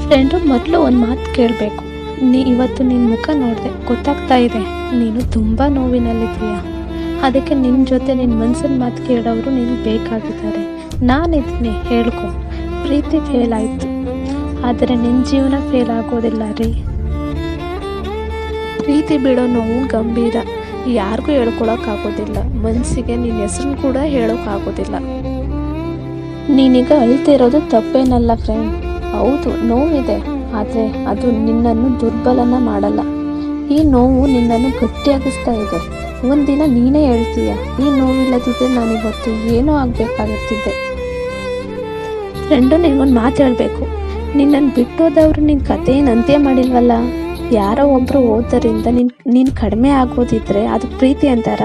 Friend, ಮೊದಲು ಒಂದು ಮಾತು ಕೇಳಬೇಕು. ಇವತ್ತು ನಿನ್ನ ಮುಖ ನೋಡಿದೆ, ಗೊತ್ತಾಗ್ತಾ ಇದೆ ನೀನು ತುಂಬ ನೋವಿನಲ್ಲಿದ್ದೀಯ. ಅದಕ್ಕೆ ನಿನ್ನ ಜೊತೆ ನಿನ್ನ ಮನಸ್ಸಿನ ಮಾತು ಕೇಳೋರು ನಿನಗೆ ಬೇಕಾಗಿದ್ದಾರೆ. ನಾನಿದ್ದೀನಿ, ಹೇಳ್ಕೊ. ಪ್ರೀತಿ ಫೇಲ್ ಆಯಿತು, ಆದರೆ ನಿನ್ನ ಜೀವನ ಫೇಲ್ ಆಗೋದಿಲ್ಲ ರೀ. ಪ್ರೀತಿ ಬಿಡೋ ನೋವು ಗಂಭೀರ, ಯಾರಿಗೂ ಹೇಳ್ಕೊಳಕ್ಕಾಗೋದಿಲ್ಲ. ಮನಸ್ಸಿಗೆ ನಿನ್ನ ಹೆಸರನ್ನು ಕೂಡ ಹೇಳೋಕ್ಕಾಗೋದಿಲ್ಲ. ನೀನೀಗ ಅಳ್ತಿರೋದು ತಪ್ಪೇನಲ್ಲ ಫ್ರೆಂಡ್. ಹೌದು, ನೋವಿದೆ, ಆದರೆ ಅದು ನಿನ್ನನ್ನು ದುರ್ಬಲನ ಮಾಡಲ್ಲ. ಈ ನೋವು ನಿನ್ನನ್ನು ಗಟ್ಟಿಯಾಗಿಸ್ತಾ ಇದೆ. ಒಂದಿನ ನೀನೇ ಹೇಳ್ತೀಯ, ಈ ನೋವಿಲ್ಲದಿದ್ದರೆ ನಾನಿವತ್ತು ಏನೋ ಆಗಬೇಕಾಗಿರ್ತಿದ್ದೆ. ಫ್ರೆಂಡು, ನಿನಗೊಂದು ಮಾತು ಹೇಳಬೇಕು. ನಿನ್ನನ್ನು ಬಿಟ್ಟೋದವರು ನಿನ್ನ ಕತೆ ಏನು ಅಂತ್ಯ ಮಾಡಿಲ್ವಲ್ಲ. ಯಾರೋ ಒಬ್ಬರು ಓದೋದ್ರಿಂದ ನೀನು ಕಡಿಮೆ ಆಗೋದಿದ್ರೆ ಅದು ಪ್ರೀತಿ ಅಂತಾರ?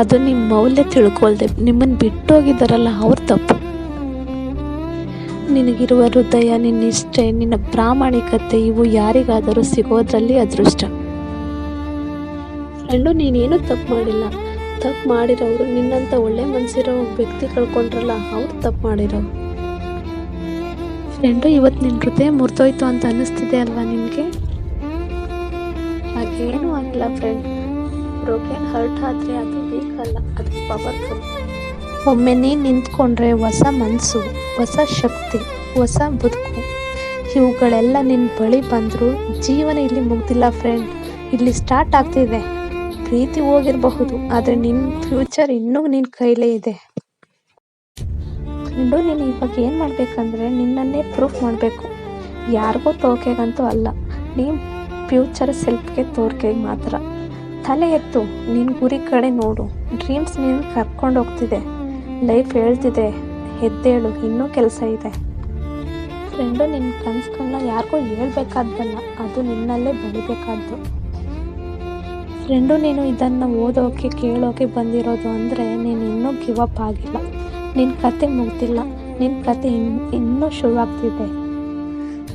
ಅದು ನಿಮ್ಮ ಮೌಲ್ಯ ತಿಳ್ಕೊಳ್ದೆ ನಿಮ್ಮನ್ನು ಬಿಟ್ಟೋಗಿದ್ದಾರಲ್ಲ, ಅವ್ರ ತಪ್ಪು. ನಿನಗಿರುವ ಹೃದಯ, ನಿನ್ನ ನಿಷ್ಠೆ, ನಿನ್ನ ಪ್ರಾಮಾಣಿಕತೆ ಇವು ಯಾರಿಗಾದರೂ ಸಿಗೋದ್ರಲ್ಲಿ ಅದೃಷ್ಟ. ಫ್ರೆಂಡು, ನೀನೇನು ತಪ್ಪು ಮಾಡಿಲ್ಲ. ತಪ್ಪು ಮಾಡಿರೋರು ನಿನ್ನಂಥ ಒಳ್ಳೆ ಮನಸ್ಸಿರೋ ವ್ಯಕ್ತಿ ಕಳ್ಕೊಂಡ್ರಲ್ಲ, ಅವ್ರು ತಪ್ಪು ಮಾಡಿರೋರು. ಫ್ರೆಂಡು, ಇವತ್ತು ನಿನ್ನ ಹೃದಯ ಮುರಿದೋಯ್ತು ಅಂತ ಅನ್ನಿಸ್ತಿದೆ ಅಲ್ವಾ ನಿನಗೆ? ಹಾಗೇನೂ ಆಗಿಲ್ಲ ಫ್ರೆಂಡ್. ಬ್ರೋಕೆನ್ ಹರ್ಟ್ ಆದರೆ ಅದು ವೀಕ್ ಅಲ್ಲ, ಅದು ಪವರ್ಫುಲ್. ಒಮ್ಮೆ ನೀನು ನಿಂತ್ಕೊಂಡ್ರೆ ಹೊಸ ಮನಸ್ಸು, ಹೊಸ ಶಕ್ತಿ, ಹೊಸ ಬದುಕು ಇವುಗಳೆಲ್ಲ ನಿನ್ನ ಬಳಿ ಬಂದರೂ ಜೀವನ ಇಲ್ಲಿ ಮುಗ್ದಿಲ್ಲ ಫ್ರೆಂಡ್. ಇಲ್ಲಿ ಸ್ಟಾರ್ಟ್ ಆಗ್ತಿದೆ. ಪ್ರೀತಿ ಹೋಗಿರಬಹುದು, ಆದರೆ ನಿನ್ನ ಫ್ಯೂಚರ್ ಇನ್ನೂ ನಿನ್ನ ಕೈಲೇ ಇದೆ. ಫ್ರೆಂಡು, ನೀನು ಇವಾಗ ಏನು ಮಾಡಬೇಕಂದ್ರೆ ನಿನ್ನನ್ನೇ ಪ್ರೂಫ್ ಮಾಡಬೇಕು. ಯಾರಿಗೂ ತೋಕೆಗಂತೂ ಅಲ್ಲ, ನೀನು ಫ್ಯೂಚರ್ ಸೆಲ್ಫ್ಗೆ ತೋರ್ಕೆಗೆ ಮಾತ್ರ. ತಲೆ ಎತ್ತು, ನಿನ್ನ ಗುರಿ ಕಡೆ ನೋಡು. ಡ್ರೀಮ್ಸ್ ನೀನು ಕರ್ಕೊಂಡು ಹೋಗ್ತಿದೆ. ಲೈಫ್ ಹೇಳ್ತಿದೆ, ಎದ್ದೇಳು, ಇನ್ನೂ ಕೆಲಸ ಇದೆ. ಫ್ರೆಂಡು, ನಿನ್ನ ಕನಸುಗಳನ್ನ ಯಾರಿಗೂ ಹೇಳ್ಬೇಕಾದ್ದಲ್ಲ, ಅದು ನಿನ್ನಲ್ಲೇ ಬೆಳಿಬೇಕಾದ್ದು. ಫ್ರೆಂಡು, ನೀನು ಇದನ್ನು ಓದೋಕೆ ಕೇಳೋಕೆ ಬಂದಿರೋದು ಅಂದರೆ ನೀನು ಇನ್ನೂ ಗಿವ್ ಅಪ್ ಆಗಿಲ್ಲ. ನಿನ್ನ ಕತೆ ಮುಗ್ದಿಲ್ಲ, ನಿನ್ನ ಕತೆ ಇನ್ನೂ ಶುರುವಾಗ್ತಿದೆ.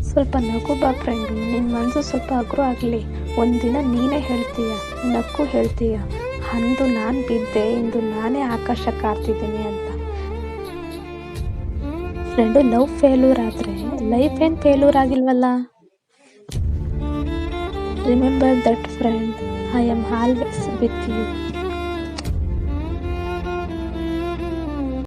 ಸ್ವಲ್ಪ ನಗು ಬಾ ಫ್ರೆಂಡು, ನಿನ್ನ ಮನಸ್ಸು ಸ್ವಲ್ಪ ಹಗುರ ಆಗಲಿ. ಒಂದಿನ ನೀನೇ ಹೇಳ್ತೀಯ, ನಕ್ಕು ಹೇಳ್ತೀಯ, ಅಂದು ನಾನು ಬಿದ್ದೆ, ಇಂದು ನಾನೇ ಆಕಾಶ ಕಾರ್ತಿದ್ದೀನಿ ಅಂತ. ಫ್ರೆಂಡು, ಲವ್ ಫೇಲ್ಯೂರ್ ಆದರೆ ಲೈಫ್ ಏನು ಫೇಲ್ಯೂರ್ ಆಗಿಲ್ವಲ್ಲ. Remember that friend, I am always with you.